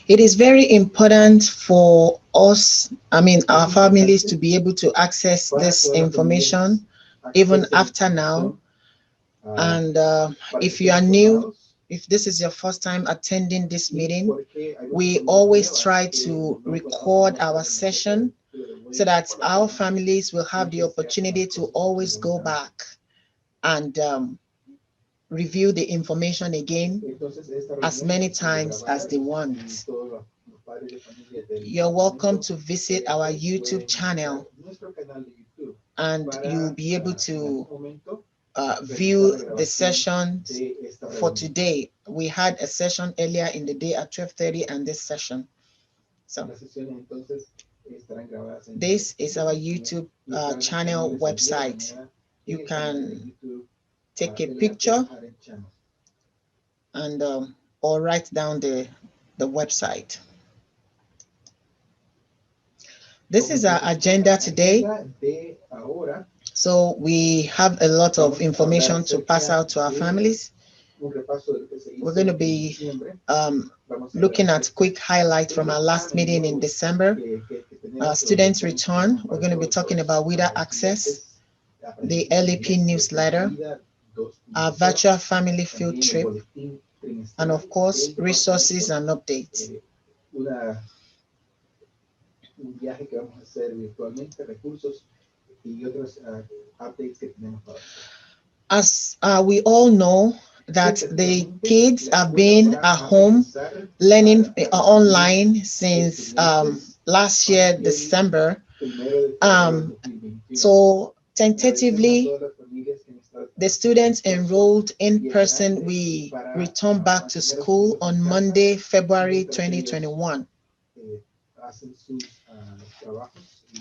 It is very important for us, I mean, our families to be able to access this information even after now. And if you are new, if this is your first time attending this meeting, we always try to record our session so that our families will have the opportunity to always go back and review the information again as many times as they want. You're welcome to visit our YouTube channel and you'll be able to view the sessions for today. We had a session earlier in the day at 12:30 and this session. So this is our YouTube channel website. You can take a picture and or write down the website. This is our agenda today. So we have a lot of information to pass out to our families. We're going to be looking at quick highlights from our last meeting in December. Students return. We're going to be talking about WIDA access, the LEP newsletter, our virtual family field trip, and of course, resources and updates. As we all know that the kids have been at home learning online since last year, December. So tentatively, the students enrolled in person, we return back to school on Monday, February 2021.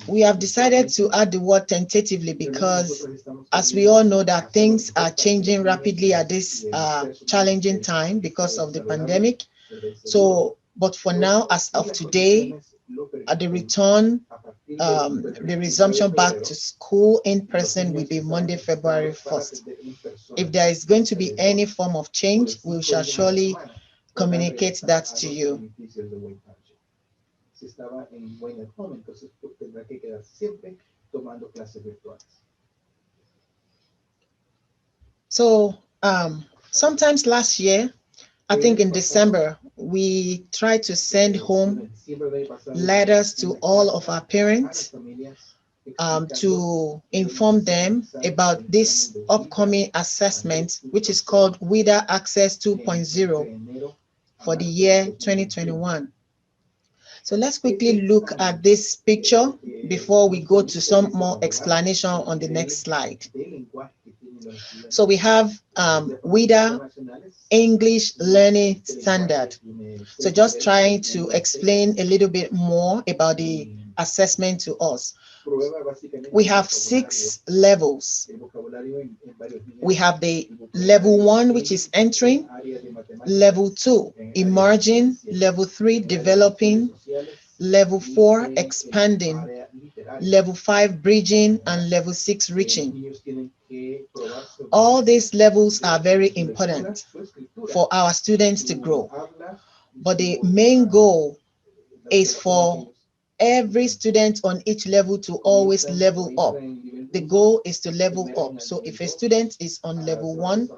We have decided to add the word tentatively because, as we all know, that things are changing rapidly at this challenging time because of the pandemic. So, but for now, as of today, at the return, the resumption back to school in person will be Monday, February 1st. If there is going to be any form of change, we shall surely communicate that to you. So sometimes last year, I think in December, we tried to send home letters to all of our parents to inform them about this upcoming assessment, which is called WIDA Access 2.0 for the year 2021. So let's quickly look at this picture before we go to some more explanation on the next slide. So we have WIDA English Learning Standard. So just trying to explain a little bit more about the assessment to us. We have 6 levels. We have the level 1, which is entering, level 2, emerging, level 3, developing, level 4, expanding, level 5, bridging, and level 6, reaching. All these levels are very important for our students to grow. But the main goal is for every student on each level to always level up. The goal is to level up. So if a student is on level 1,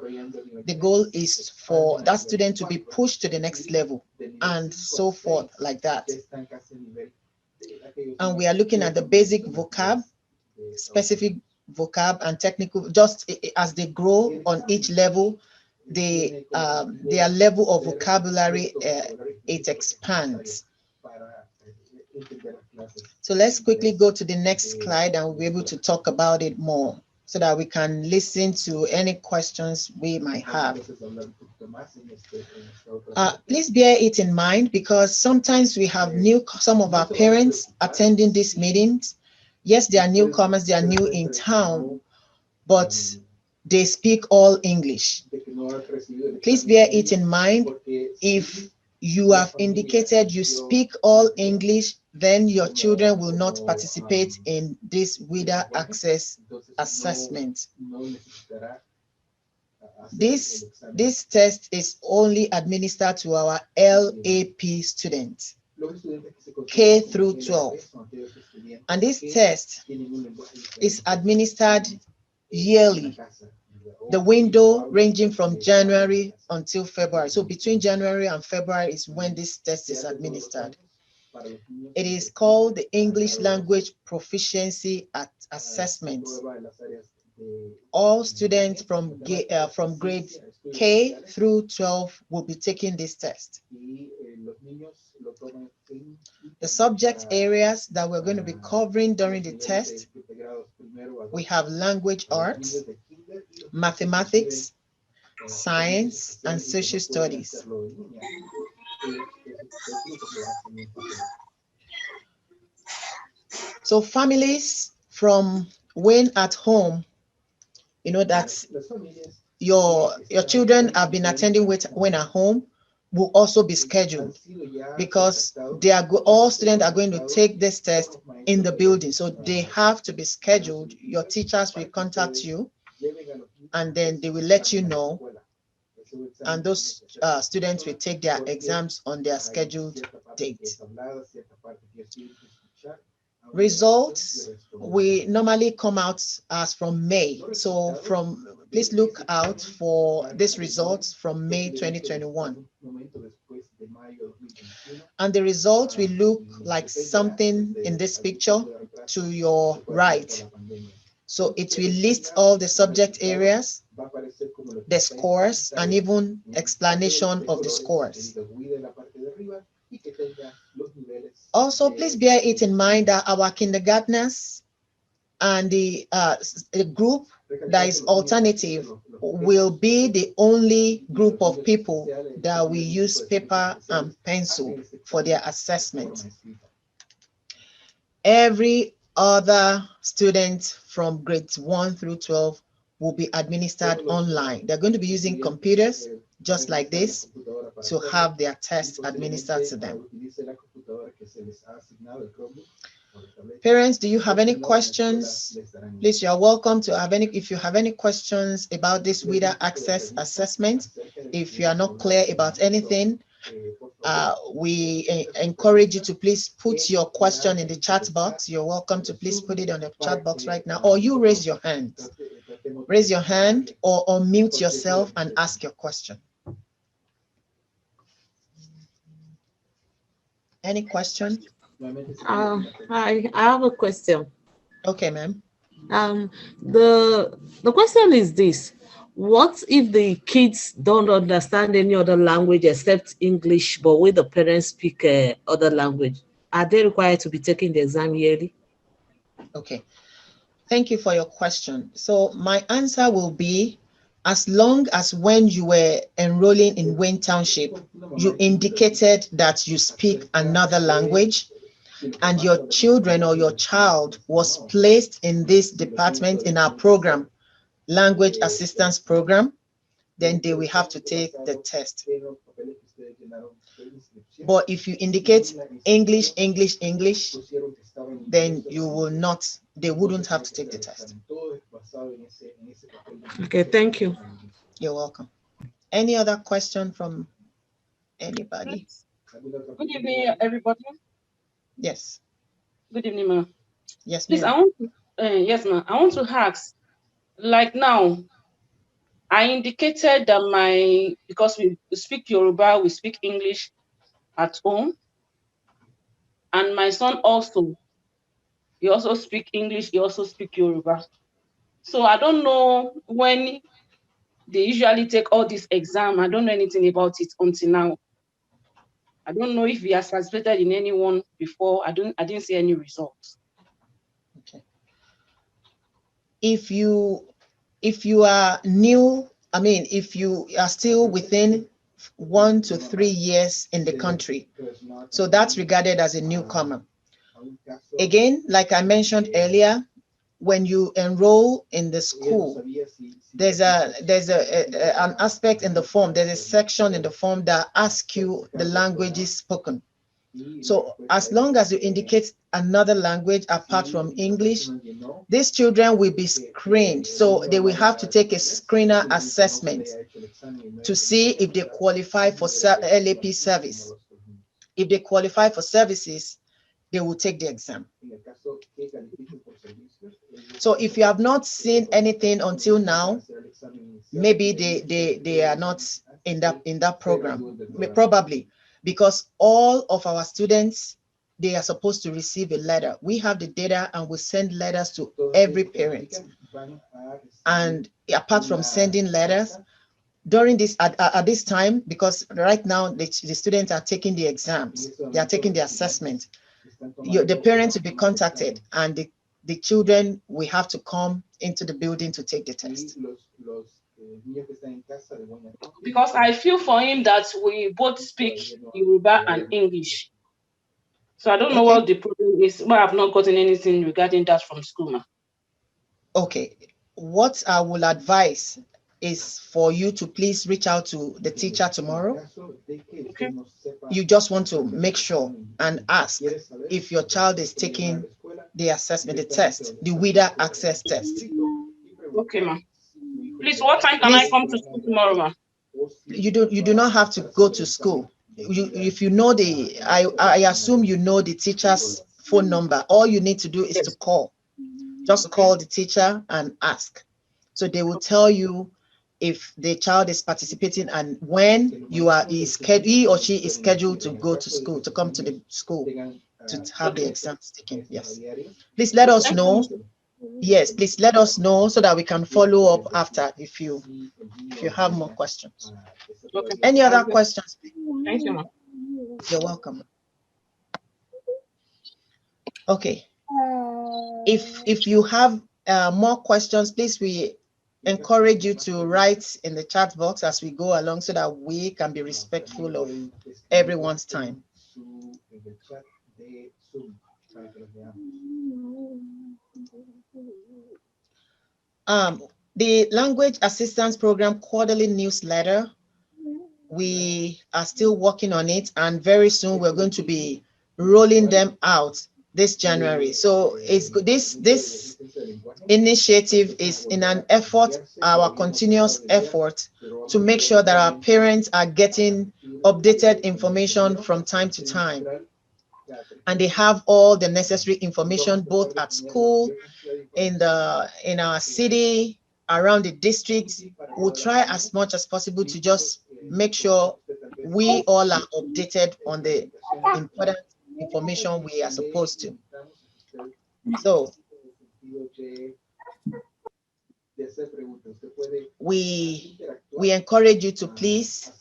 the goal is for that student to be pushed to the next level and so forth like that. And we are looking at the basic vocab, specific vocab, and technical. Just as they grow on each level, their level of vocabulary it expands. So let's quickly go to the next slide and we'll be able to talk about it more so that we can listen to any questions we might have. Please bear it in mind because sometimes we have some of our parents attending these meetings. Yes, they are newcomers, they are new in town, but they speak all English. Please bear it in mind. If you have indicated you speak all English, then your children will not participate in this WIDA access assessment. This test is only administered to our LAP students, K through 12. And this test is administered yearly, the window ranging from January until February. So between January and February is when this test is administered. It is called the English Language Proficiency Assessment. All students from grade K through 12 will be taking this test. The subject areas that we're going to be covering during the test, we have language arts, mathematics, science, and social studies. So families from when at home, you know that your children have been attending with when at home, will also be scheduled, because they are all students are going to take this test in the building, so they have to be scheduled. Your teachers will contact you, and then they will let you know, and those students will take their exams on their scheduled date. Results we normally come out as from May. So please look out for these results from May 2021. And the results will look like something in this picture to your right. So it will list all the subject areas, the scores, and even explanation of the scores. Also, please bear it in mind that our kindergartners and the group that is alternative will be the only group of people that will use paper and pencil for their assessment. Every other student from grades 1 through 12 will be administered online. They're going to be using computers just like this to have their test administered to them. Parents, do you have any questions? Please, you are welcome to have any. If you have any questions about this WIDA access assessment, if you are not clear about anything, we encourage you to please put your question in the chat box. You're welcome to please put it on the chat box right now, or you raise your hand. Raise your hand or unmute yourself and ask your question. Any question? I have a question. Okay, ma'am. The question is this: what if the kids don't understand any other language except English, but when the parents speak other language? Are they required to be taking the exam yearly? Okay, thank you for your question. So my answer will be, as long as when you were enrolling in Wayne Township, you indicated that you speak another language, and your children or your child was placed in this department in our program, language assistance program, then they will have to take the test. But if you indicate English, English, English, then you will not, they wouldn't have to take the test. Okay, thank you. You're welcome. Any other question from anybody? Good evening, everybody. Yes. Good evening, ma'am. Yes, please, ma'am. Yes, ma'am. I want to ask, like now, I indicated that because we speak Yoruba, we speak English at home, and my son also, he also speak English, he also speak Yoruba. So I don't know when they usually take all this exam. I don't know anything about it until now. I don't know if he has participated in any one before. I didn't see any results. Okay. If you are new, I mean, if you are still within 1 to 3 years in the country, so that's regarded as a newcomer. Again, like I mentioned earlier, when you enroll in the school, there's an aspect in the form, there's a section in the form that asks you the languages spoken. So as long as you indicate another language apart from English, these children will be screened. So they will have to take a screener assessment to see if they qualify for LAP service. If they qualify for services, they will take the exam. So if you have not seen anything until now, maybe they are not in that program, probably because all of our students, they are supposed to receive a letter. We have the data and we send letters to every parent. And apart from sending letters, during this at this time, because right now the students are taking the exams, they are taking the assessment, the parents will be contacted and the children will have to come into the building to take the test. Because I feel for him that we both speak Yoruba and English. So I don't know what the problem is. But I've not gotten anything regarding that from school, ma. Okay, what I will advise is for you to please reach out to the teacher tomorrow. Okay. You just want to make sure and ask if your child is taking the assessment, the test, the WIDA access test. Okay, ma. Please, what time can I come to school tomorrow, ma? You do not have to go to school. If you know I assume you know the teacher's phone number. All you need to do is to call. Just call the teacher and ask. So they will tell you if the child is participating and when he or she is scheduled to go to school, to come to the school to have the exams taken. Yes. Please let us know. Yes, please let us know so that we can follow up after if you have more questions. Okay. Any other questions? Thank you, ma. You're welcome. Okay. If you have more questions, please, we encourage you to write in the chat box as we go along so that we can be respectful of everyone's time. The Language Assistance Program quarterly newsletter, we are still working on it, and very soon we're going to be rolling them out this January. So it's this initiative is in an effort, our continuous effort to make sure that our parents are getting updated information from time to time, and they have all the necessary information both at school, in our city, around the district. We'll try as much as possible to just make sure we all are updated on the important information we are supposed to. So we encourage you to please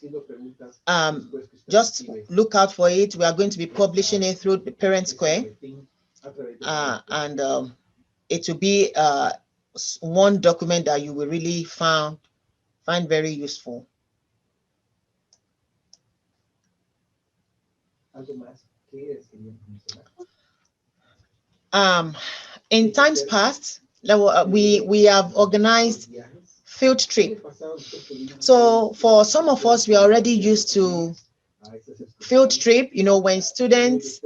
just look out for it. We are going to be publishing it through the Parent Square, and it will be one document that you will really find very useful. In times past, we have organized field trip. So for some of us, we are already used to field trip, when students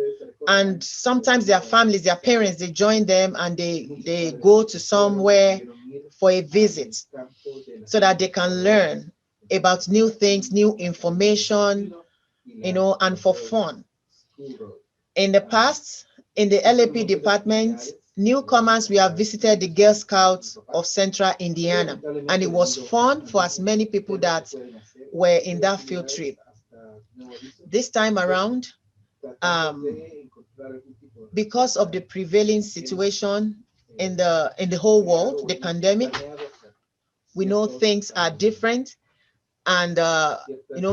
and sometimes their families, their parents, they join them and they go to somewhere for a visit so that they can learn about new things, new information, and for fun. In the past, in the LAP department, newcomers, we have visited the Girl Scouts of Central Indiana, and it was fun for as many people that were in that field trip. This time around, because of the prevailing situation in the whole world, the pandemic, we know things are different, and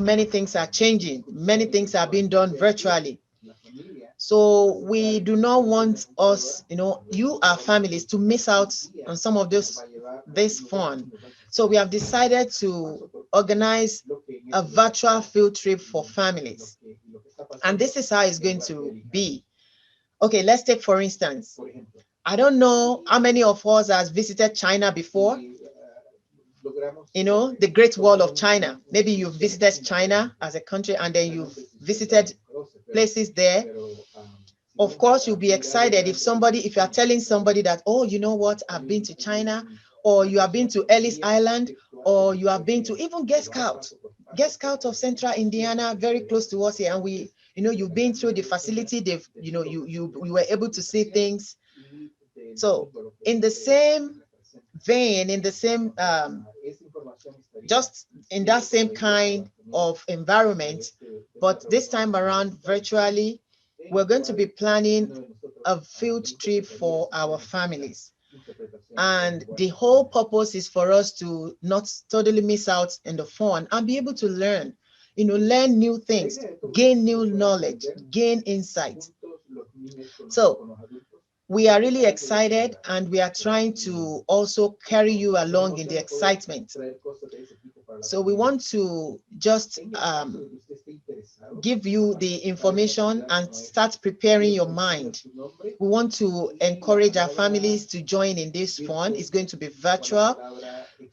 many things are changing. Many things are being done virtually. So we do not want us, our families, to miss out on some of this fun. So we have decided to organize a virtual field trip for families. And this is how it's going to be. Okay, let's take, for instance, I don't know how many of us has visited China before. The Great Wall of China. Maybe you've visited China as a country, and then you've visited places there. Of course, you'll be excited if you are telling somebody that, oh, you know what, I've been to China, or you have been to Ellis Island, or you have been to even Guest Scout of Central Indiana, very close to us here, and we, you've been through the facility. They've, you were able to see things. So in the same vein, in the same just in that same kind of environment, but this time around virtually, we're going to be planning a field trip for our families. And the whole purpose is for us to not totally miss out in the fun and be able to learn, learn new things, gain new knowledge, gain insight. So we are really excited, and we are trying to also carry you along in the excitement. So we want to just give you the information and start preparing your mind. We want to encourage our families to join in this fun. It's going to be virtual,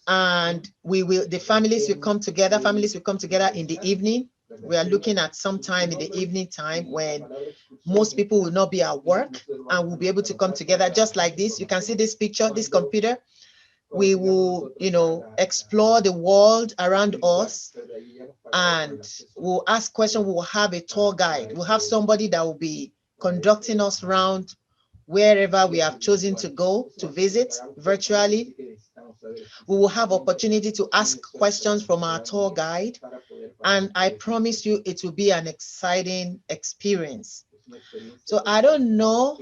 and the families will come together. Families will come together in the evening. We are looking at some time in the evening time when most people will not be at work, and we'll be able to come together just like this. You can see this picture, this computer. We will, explore the world around us, and we'll ask questions. We will have a tour guide. We'll have somebody that will be conducting us around wherever we have chosen to go to visit virtually. We will have opportunity to ask questions from our tour guide, and I promise you it will be an exciting experience. So I don't know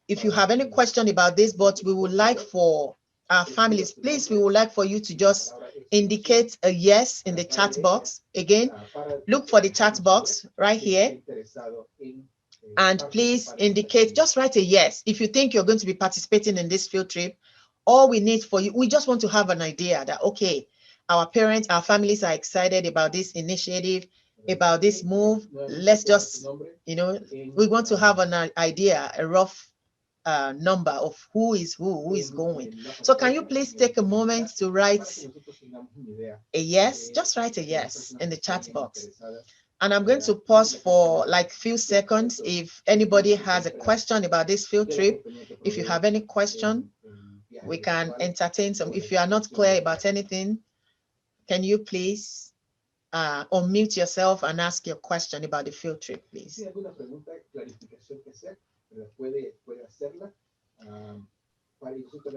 if you have any question about this, but we would like for our families, please, we would like for you to just indicate a yes in the chat box. Again, look for the chat box right here, and please indicate, just write a yes if you think you're going to be participating in this field trip. All we need for you, we just want to have an idea that, okay, our parents, our families are excited about this initiative, about this move. Let's just, we want to have an idea, a rough number of who is going. So can you please take a moment to write a yes? Just write a yes in the chat box. And I'm going to pause for like few seconds. If anybody has a question about this field trip, if you have any question, we can entertain some. If you are not clear about anything, can you please unmute yourself and ask your question about the field trip, please?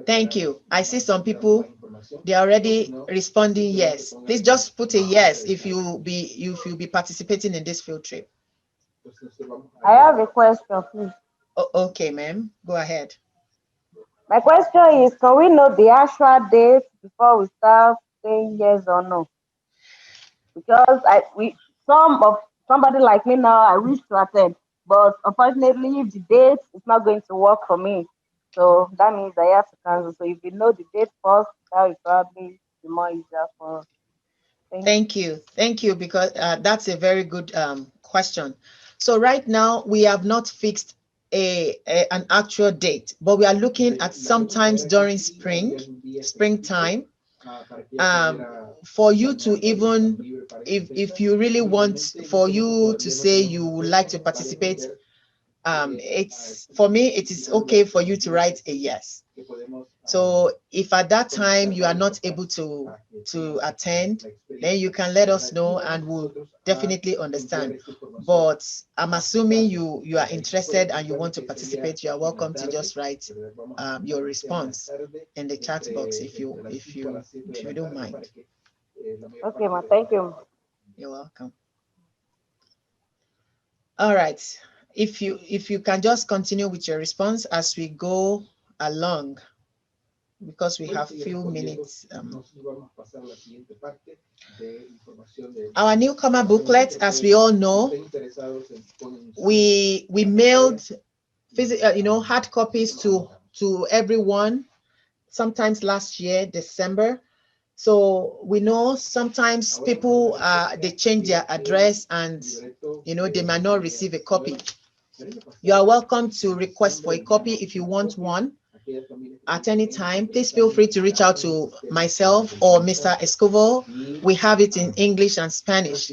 Thank you. I see some people, they are already responding yes. Please just put a yes if you'll be participating in this field trip. I have a question, please. Okay, ma'am. Go ahead. My question is, can we know the actual date before we start saying yes or no? Because somebody like me now, I wish to attend, but unfortunately, if the date is not going to work for me, so that means I have to cancel. So if you know the date first, that will probably be more easier for us. Thank you, because that's a very good question. So right now we have not fixed an actual date, but we are looking at sometimes during springtime, for you to even, if you really want, for you to say you would like to participate, it's, for me, it is okay for you to write a yes. So if at that time you are not able to attend, then you can let us know and we'll definitely understand. But I'm assuming you are interested and you want to participate, you are welcome to just write your response in the chat box if you don't mind. Okay, ma, thank you. You're welcome. All right. If you can just continue with your response as we go along, because we have few minutes. Our newcomer booklet, as we all know, we mailed hard copies to everyone sometimes last year, December. So we know sometimes people they change their address and they might not receive a copy. You are welcome to request for a copy if you want one at any time. Please feel free to reach out to myself or Mr. Escobar. We have it in English and Spanish.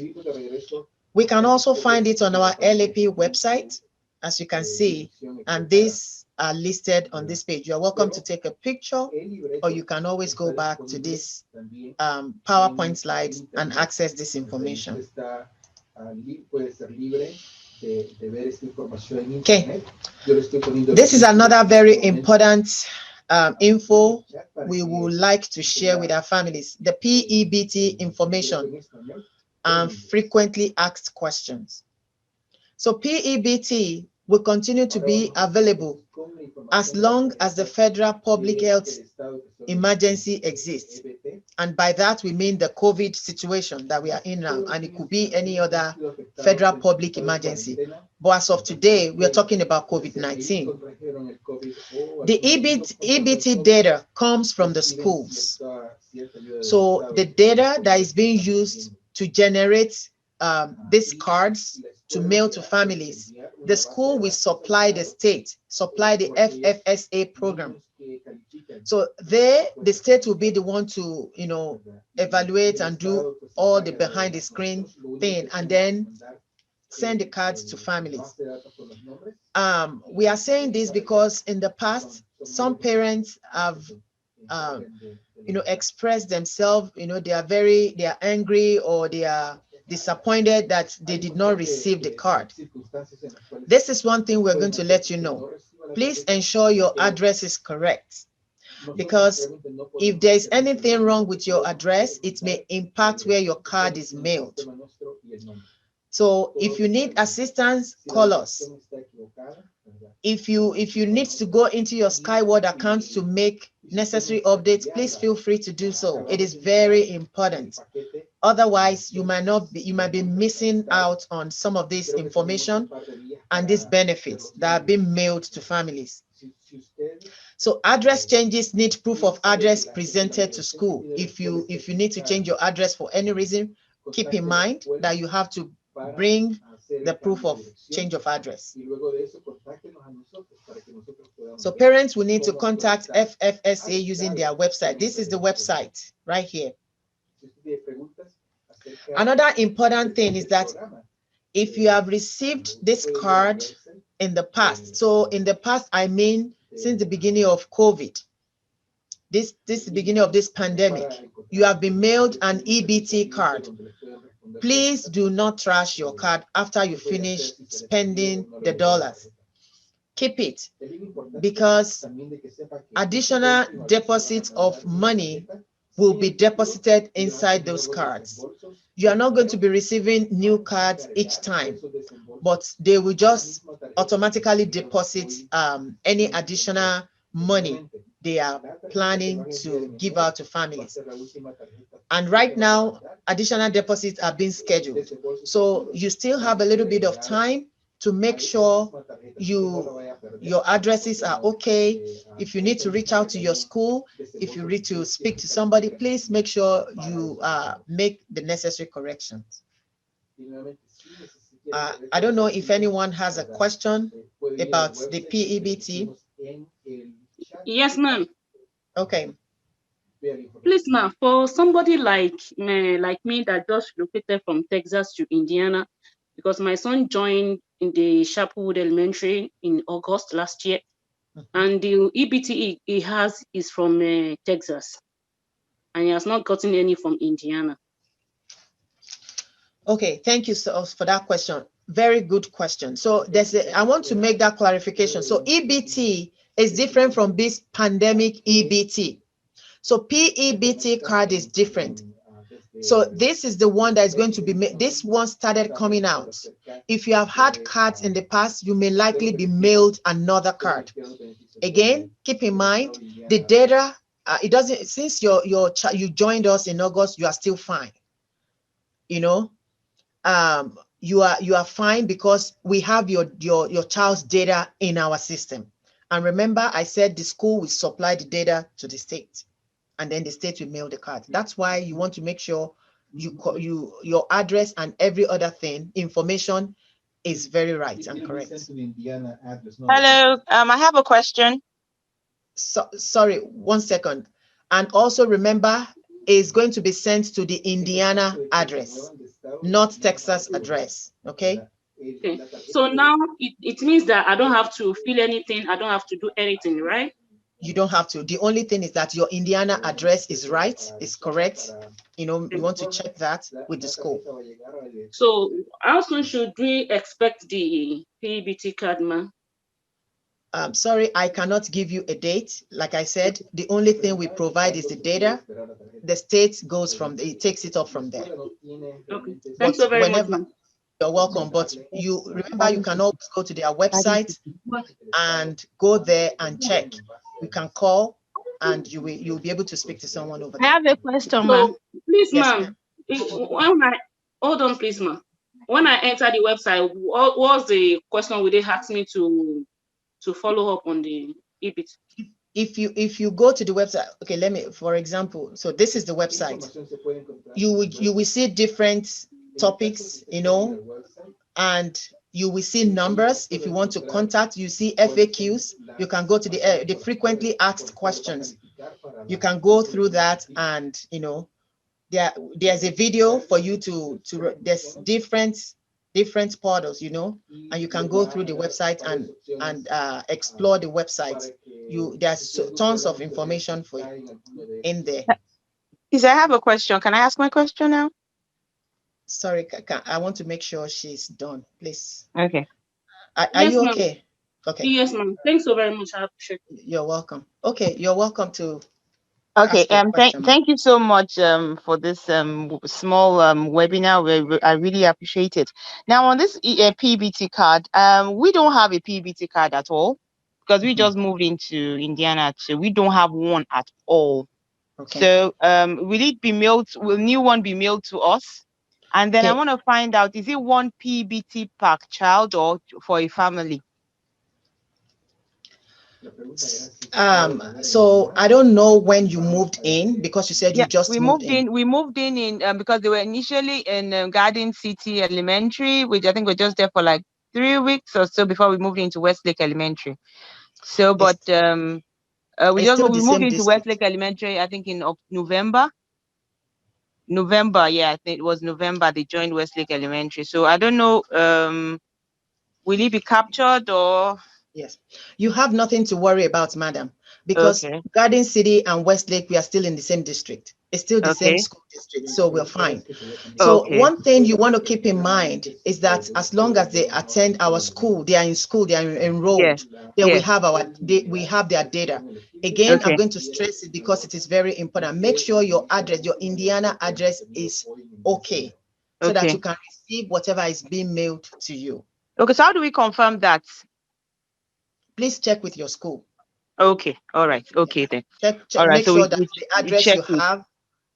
We can also find it on our LAP website, as you can see, and these are listed on this page. You're welcome to take a picture, or you can always go back to this PowerPoint slides and access this information. Okay, this is another very important info we would like to share with our families, the PEBT information and frequently asked questions. So PEBT will continue to be available as long as the federal public health emergency exists. And by that, we mean the COVID situation that we are in now, and it could be any other federal public emergency. But as of today, we are talking about COVID-19. The EBT data comes from the schools. So the data that is being used to generate these cards to mail to families, the school will supply the state, supply the FFSA program. So the state will be the one to, evaluate and do all the behind the screen thing, and then send the cards to families. We are saying this because in the past, some parents have, expressed themselves, they are angry, or they are disappointed that they did not receive the card. This is one thing we're going to let you know. Please ensure your address is correct, because if there is anything wrong with your address, it may impact where your card is mailed. So if you need assistance, call us. If you need to go into your Skyward account to make necessary updates, please feel free to do so. It is very important. Otherwise, you might be missing out on some of this information and these benefits that are being mailed to families. So address changes need proof of address presented to school. If you need to change your address for any reason, keep in mind that you have to bring the proof of change of address. So parents will need to contact FFSA using their website. This is the website right here. Another important thing is that if you have received this card in the past, so in the past, I mean, since the beginning of COVID, this is the beginning of this pandemic, you have been mailed an EBT card. Please do not trash your card after you finish spending the dollars. Keep it, because additional deposits of money will be deposited inside those cards. You are not going to be receiving new cards each time, but they will just automatically deposit any additional money they are planning to give out to families. And right now, additional deposits are being scheduled. So you still have a little bit of time to make sure your addresses are okay. If you need to reach out to your school, if you need to speak to somebody, please make sure you make the necessary corrections. I don't know if anyone has a question about the PEBT. Yes, ma'am. Okay. Please, ma'am, for somebody like me that just relocated from Texas to Indiana, because my son joined in the Chapelwood Elementary in August last year, and the EBT he has is from Texas, and he has not gotten any from Indiana. Okay, thank you so for that question. Very good question. So I want to make that clarification. So EBT is different from this pandemic EBT. So PEBT card is different. So this is the one that is going to be made. This one started coming out. If you have had cards in the past, you may likely be mailed another card. Again, keep in mind the data. It doesn't, since you joined us in August, you are still fine. You are fine, because we have your child's data in our system. And remember, I said the school will supply the data to the state, and then the state will mail the card. That's why you want to make sure your address and every other thing information is very right and correct. Hello, I have a question. So, sorry, 1 second. And also remember, it's going to be sent to the Indiana address. North Texas address. Okay. Okay. So now it means that I don't have to fill anything. I don't have to do anything, right? You don't have to. The only thing is that your Indiana address is right, is correct. You know, you want to check that with the school. So how soon should we expect the PEBT card, ma'am? Sorry, I cannot give you a date. Like I said, the only thing we provide is the data. The state goes from, it takes it up from there. Okay. But Thanks so very much, whenever, ma'am. you're welcome. But you remember, you can always go to their website and go there and check. You can call and you'll be able to speak to someone over I there. have a question, ma'am. So please, Yes, ma'am, hold on, please, ma'am. When I enter the website, what was the question would they ask me to follow up on the EBIT? If you go to the website, okay, let me, for example, so this is the website. You will see different topics, you know, and you will see numbers. If you want to contact, you see FAQs. You can go to the frequently asked questions. You can go through that, and you know, there's a video for you to there's different portals, you know, and you can go through the website and explore the website. There's tons of information for you in there. Please, I have a question. Can I ask my question now? Sorry, I want to make sure she's done, please. Okay. Are Yes, you ma'am. okay? Okay. Yes, ma'am. Thanks so very much. I appreciate it. You're welcome. Okay, you're welcome to Okay. ask your question. Thank you so much for this small webinar. I really appreciate it. Now on this PBT card, we don't have a PBT card at all because we just moved into Indiana, so we don't have one at all. Okay. So will it be mailed? Will new one be mailed to us? And then I Okay. want to find out, is it one PBT per child or for a family? So I don't know when you moved in, because you said you just moved in. We moved in because they were initially in Garden City Elementary, which I think we're just there for like 3 weeks or so before we moved into Westlake Elementary. So, but we moved into Westlake Elementary, I think in November. Yeah, I think it was November they joined Westlake Elementary. So I don't know, will he be captured or? Yes, you have nothing to worry about, madam, because Garden City and Westlake, we are still in the same district. It's still the same school district, so we're fine. So one thing you want to keep in mind is that as long as they attend our school, they are in school, they are enrolled, then we have their data. Again, I'm going to stress it because it is very important. Make sure your address, your Indiana address is okay, so that you can receive whatever is being mailed to you. Okay, so how do we confirm that? Please check with your school. Okay, all right, okay then. Check, all right, make so sure that the address you have,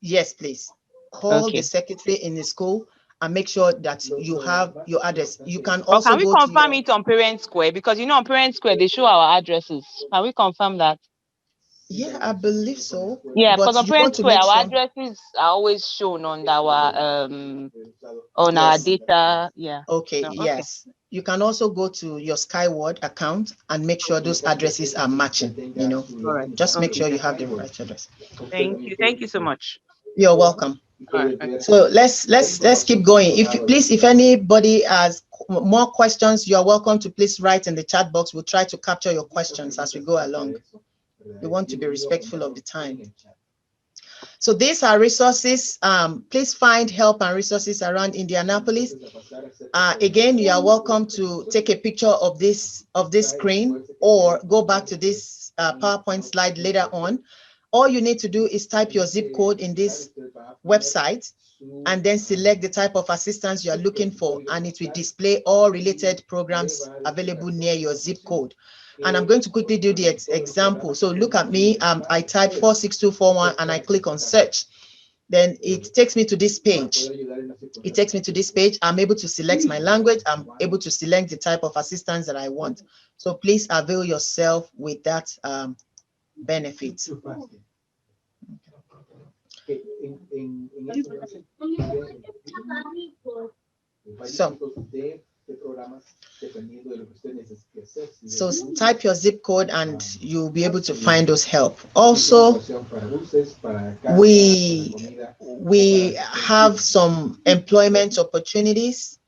yes, please. Call the Okay. secretary in the school and make sure that you have your address. You can Or also can we go confirm to it on Parent Square? Because you know on Parent Square they show our addresses. Can we confirm that? Yeah, I believe so. Yeah, but because on you want Parent to Square make our sure addresses are always shown on our our data. Yeah. Okay, So, yes. You can also go to your Skyward account and make sure those addresses are matching, you know. All right. Just make sure you have the right address. Thank you. Thank you so much. You're welcome. All right. Okay. So let's keep going. If anybody has more questions, you are welcome to please write in the chat box. We'll try to capture your questions as we go along. We want to be respectful of the time. So these are resources. Please find help and resources around Indianapolis. Again, you are welcome to take a picture of this screen or go back to this PowerPoint slide later on. All you need to do is type your zip code in this website and then select the type of assistance you are looking for, and it will display all related programs available near your zip code. And I'm going to quickly do the example. So look at me. I type 46241 and I click on search. Then it takes me to this page. I'm able to select my language. I'm able to select the type of assistance that I want. So please avail yourself with that benefit. So So type your zip code and you'll be able to find those help. Also, we have some employment opportunities.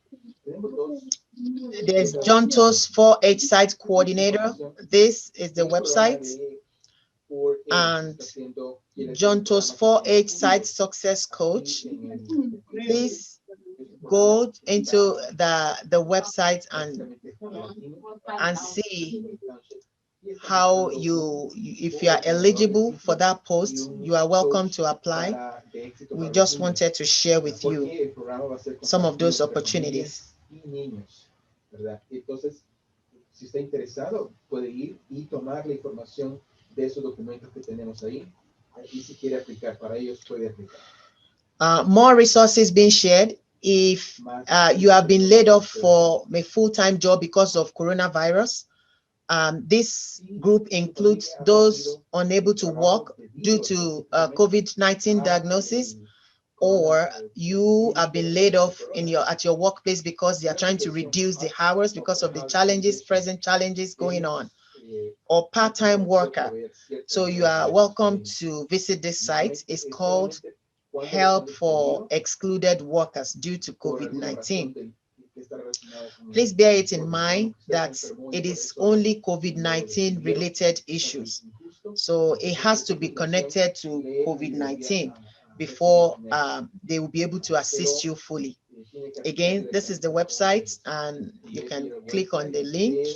There's Jonto's 4H site coordinator. This is the website. And Jonto's 4H site success coach. Please go into the website and see how if you are eligible for that post, you are welcome to apply. We just wanted to share with you some of those opportunities. More resources being shared. If you have been laid off for a full-time job because of coronavirus, this group includes those unable to work due to COVID-19 diagnosis, or you have been laid off at your workplace because they are trying to reduce the hours because of the present challenges going on, or part-time worker. So you are welcome to visit this site. It's called Help for Excluded Workers Due to COVID-19. Please bear it in mind that it is only COVID-19 related issues. So it has to be connected to COVID-19 before they will be able to assist you fully. Again, this is the website, and you can click on the link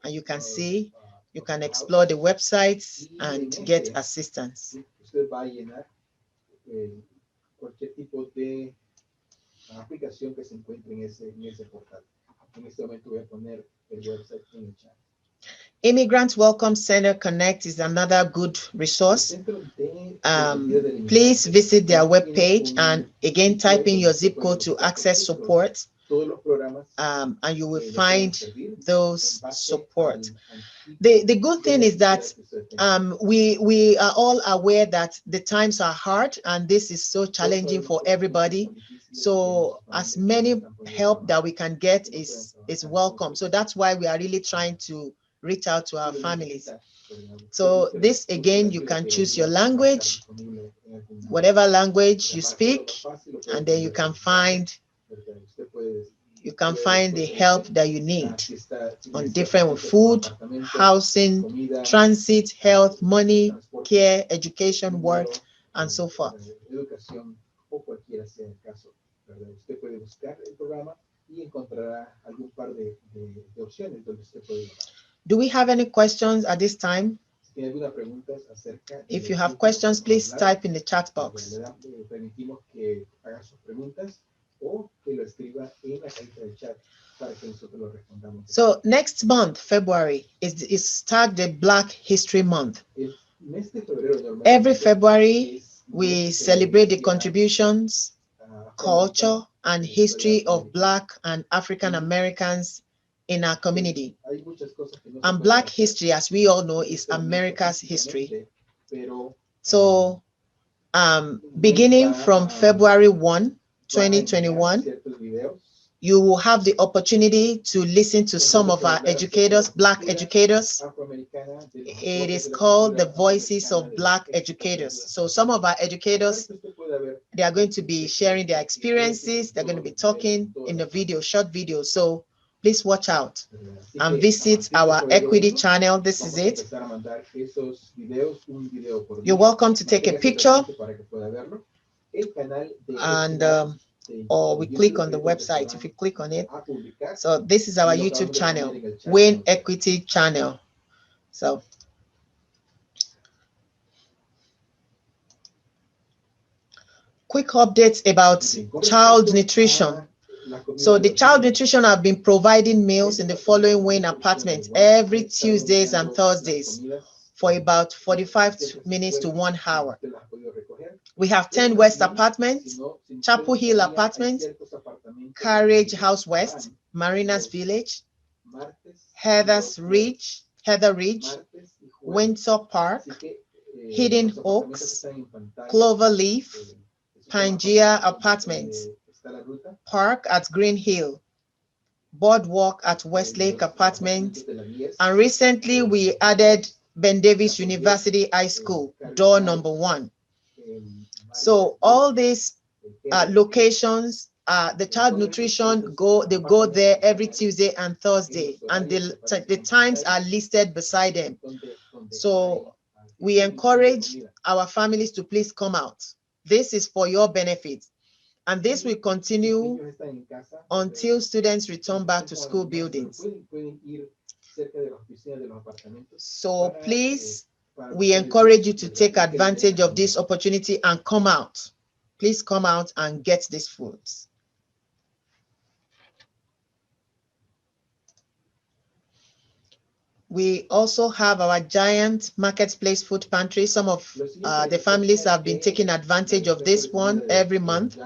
and you can see, you can explore the website and get assistance. Immigrant Welcome Center Connect is another good resource. Please visit their webpage and again type in your zip code to access support, and you will find those support. The good thing is that we are all aware that the times are hard and this is so challenging for everybody. So as many help that we can get is welcome. So that's why we are really trying to reach out to our families. So this, again, you can choose your language, whatever language you speak, and then you can find the help that you need on different food, housing, transit, health, money, care, education, work, and so forth. Do we have any questions at this time? If you have questions, please type in the chat box. So next month, February, is tagged the Black History Month. Every February, we celebrate the contributions, culture, and history of Black and African Americans in our community. And Black history, as we all know, is America's history. So beginning from February 1, 2021, you will have the opportunity to listen to some of our educators, Black educators. It is called the Voices of Black Educators. So some of our educators, they are going to be sharing their experiences. They're going to be talking in a video, short video. So please watch out and visit our equity channel. This is it. You're welcome to take a picture, and or we click on the website. If you click on it, so this is our YouTube channel, Wayne Equity Channel. So quick updates about child nutrition. So the child nutrition have been providing meals in the following Wayne apartments every Tuesdays and Thursdays for about 45 minutes to 1 hour. We have 10 West Apartments, Chapel Hill Apartments, Carriage House West, Marinas Village, Heather Ridge, Windsor Park, Hidden Oaks, Clover Leaf, Pangea Apartments, Park at Green Hill, Boardwalk at Westlake Apartment. And recently we added Ben Davis University High School, door number 1. So all these locations, the child nutrition they go there every Tuesday and Thursday, and the times are listed beside them. So we encourage our families to please come out. This is for your benefit, and this will continue until students return back to school buildings. So please, we encourage you to take advantage of this opportunity and come out. Please come out and get these foods. We also have our giant marketplace food pantry. Some of the families have been taking advantage of this one every month.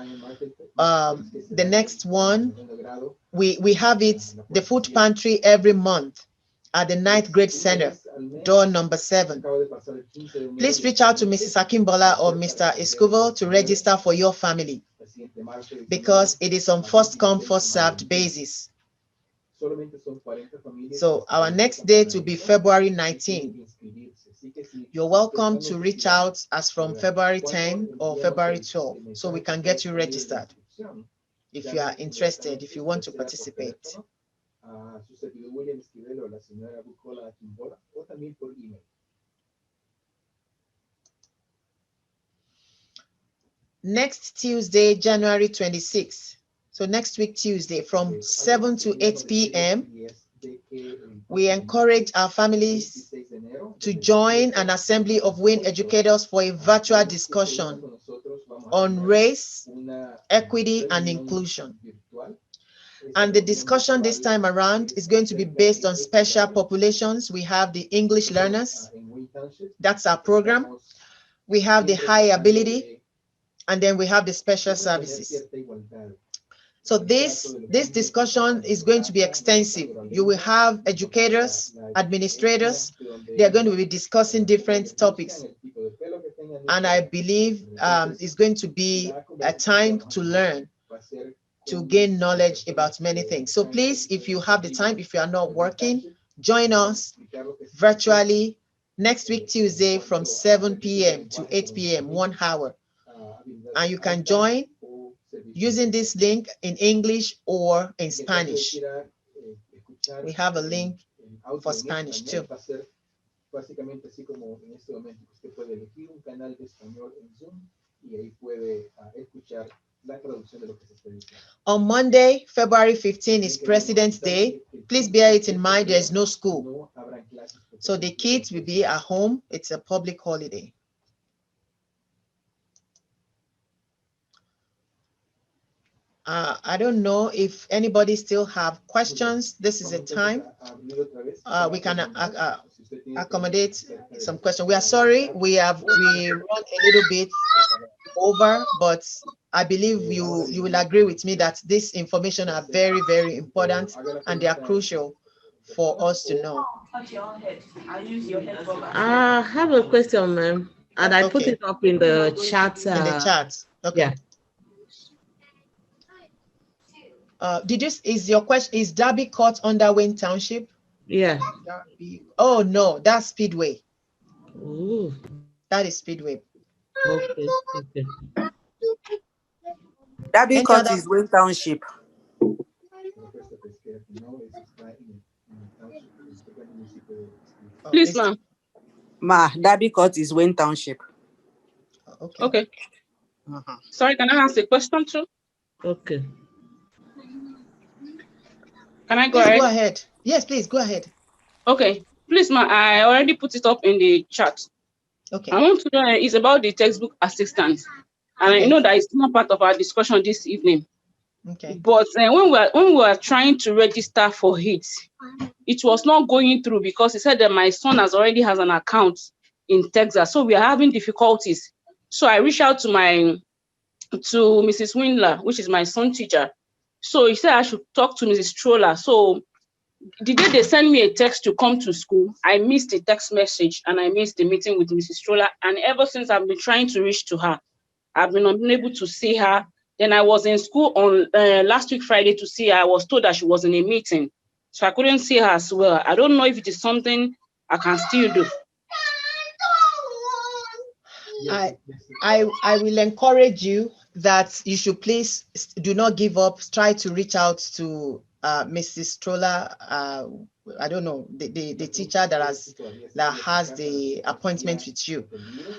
The next one, we have it, the food pantry, every month at the 9th grade center, door number 7. Please reach out to Mrs. Akimbola or Mr. Escobar to register for your family, because it is on first come, first served basis. So our next date will be February 19. You're welcome to reach out as from February 10 or February 12, so we can get you registered if you are interested, if you want to participate. Next Tuesday, January 26th. So next week, Tuesday, from 7 to 8 p.m., we encourage our families to join an assembly of WIN educators for a virtual discussion on race, equity, and inclusion. And the discussion this time around is going to be based on special populations. We have the English learners, that's our program. We have the high ability, and then we have the special services. So this discussion is going to be extensive. You will have educators, administrators. They are going to be discussing different topics. And I believe it's going to be a time to learn, to gain knowledge about many things. So please, if you have the time, if you are not working, join us virtually next week, Tuesday, from 7 p.m. to 8 p.m., 1 hour. And you can join using this link in English or in Spanish. We have a link for Spanish too. On Monday, February 15 is President's Day. Please bear it in mind, there is no school. So the kids will be at home. It's a public holiday. I don't know if anybody still have questions. This is a time we can accommodate some questions. We are sorry, we run a little bit over, but I believe you will agree with me that this information are very, very important and they are crucial for us to know. I have a question, ma'am, and I put it up in the chat. In the chat. Okay. Yeah. Is your question, is Derby Court under Wayne Township? Yeah. Oh no, that's Speedway. Ooh. That is Speedway. Okay. Okay. Derby Court is Wayne Township. Please, ma'am. Derby Court is Wayne Township. Okay. Okay. Sorry, can I ask a question too? Okay. Can I go ahead? ahead? Go ahead. Yes, please go ahead. Okay. Please, ma'am, I already put it up in the chat. Okay. I want to know it's about the textbook assistance. And I know that it's not part of our discussion this evening. Okay. But when we were trying to register for it was not going through because he said that my son already has an account in Texas. So we are having difficulties. So I reached out to Mrs. Windler, which is my son teacher. So he said I should talk to Mrs. Stroller. So the day they sent me a text to come to school, I missed the text message and I missed the meeting with Mrs. Stroller. And ever since I've been trying to reach to her, I've been unable to see her. Then I was in school on last week Friday to see her. I was told that she was in a meeting, so I couldn't see her as well. I don't know if it is something I can still do. I will encourage you that you should please do not give up. Try to reach out to Mrs. Stroller. I don't know, the teacher that has the appointment with you.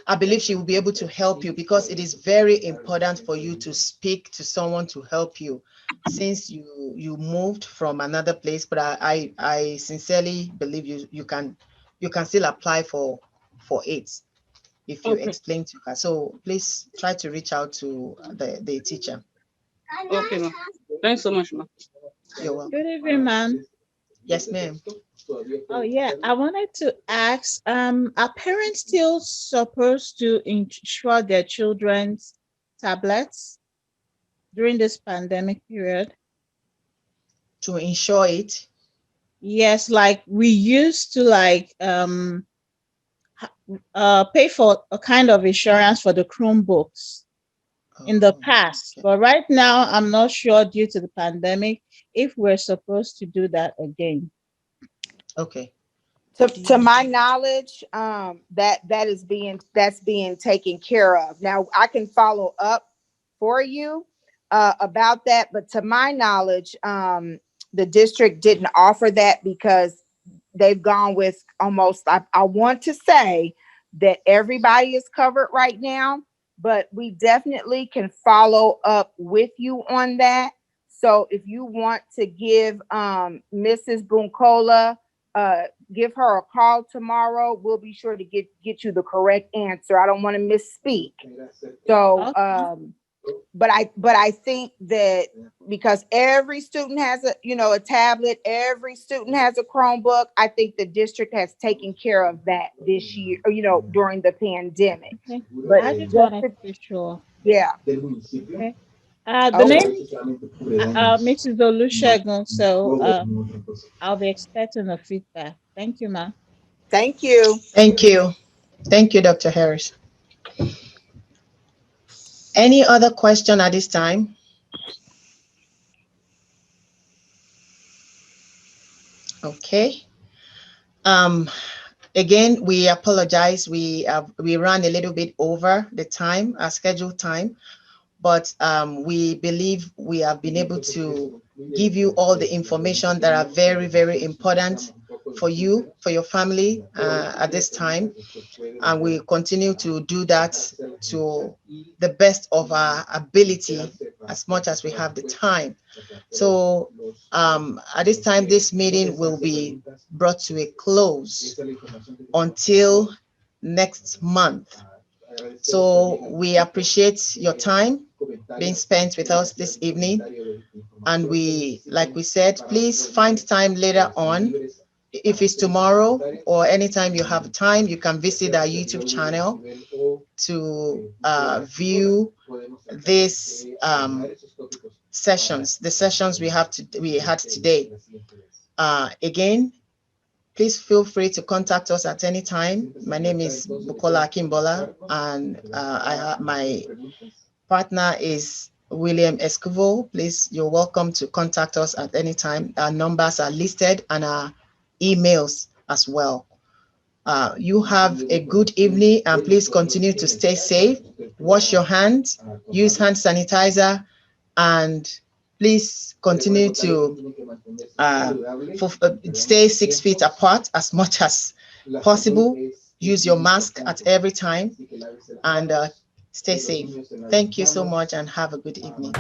I believe she will be able to help you, because it is very important for you to speak to someone to help you, since you moved from another place. But I sincerely believe you can still apply for it if you explain to her. So please try to reach out to the teacher. Okay, ma'am. Thanks so much, ma'am. You're welcome. Good evening, ma'am. Yes, ma'am. Oh yeah, I wanted to ask, are parents still supposed to insure their children's tablets during this pandemic period? To ensure it? Yes, like we used to pay for a kind of insurance for the Chromebooks in the past. Okay. But right now, I'm not sure, due to the pandemic, if we're supposed to do that again. Okay. To my knowledge, that's being taken care of. Now I can follow up for you about that, but to my knowledge, the district didn't offer that because they've gone with almost, I want to say that everybody is covered right now, but we definitely can follow up with you on that. So if you want to give Mrs. Bunkola, give her a call tomorrow, we'll be sure to get you the correct answer. I don't want to misspeak. So but I think that because every student has a tablet, every student has a Chromebook, I think the district has taken care of that this year, during the pandemic. Okay. But I just wanted to be sure. Yeah. Okay. The name Mrs. Olusegun, so I'll be expecting a feedback. Thank you, ma'am. Thank you. Thank you. Thank you, Dr. Harris. Any other question at this time? Okay. Again, we apologize. We ran a little bit over the time, our scheduled time, but we believe we have been able to give you all the information that are very, very important for you, for your family at this time. And we continue to do that to the best of our ability as much as we have the time. So at this time, this meeting will be brought to a close until next month. So we appreciate your time being spent with us this evening. And like we said, please find time later on. If it's tomorrow or anytime you have time, you can visit our YouTube channel to view these sessions, the sessions we had today. Again, please feel free to contact us at any time. My name is Bukola Akimbola, and my partner is William Escovo. Please, you're welcome to contact us at any time. Our numbers are listed and our emails as well. You have a good evening, and please continue to stay safe. Wash your hands, use hand sanitizer, and please continue to stay 6 feet apart as much as possible. Use your mask at every time, and stay safe. Thank you so much, and have a good evening.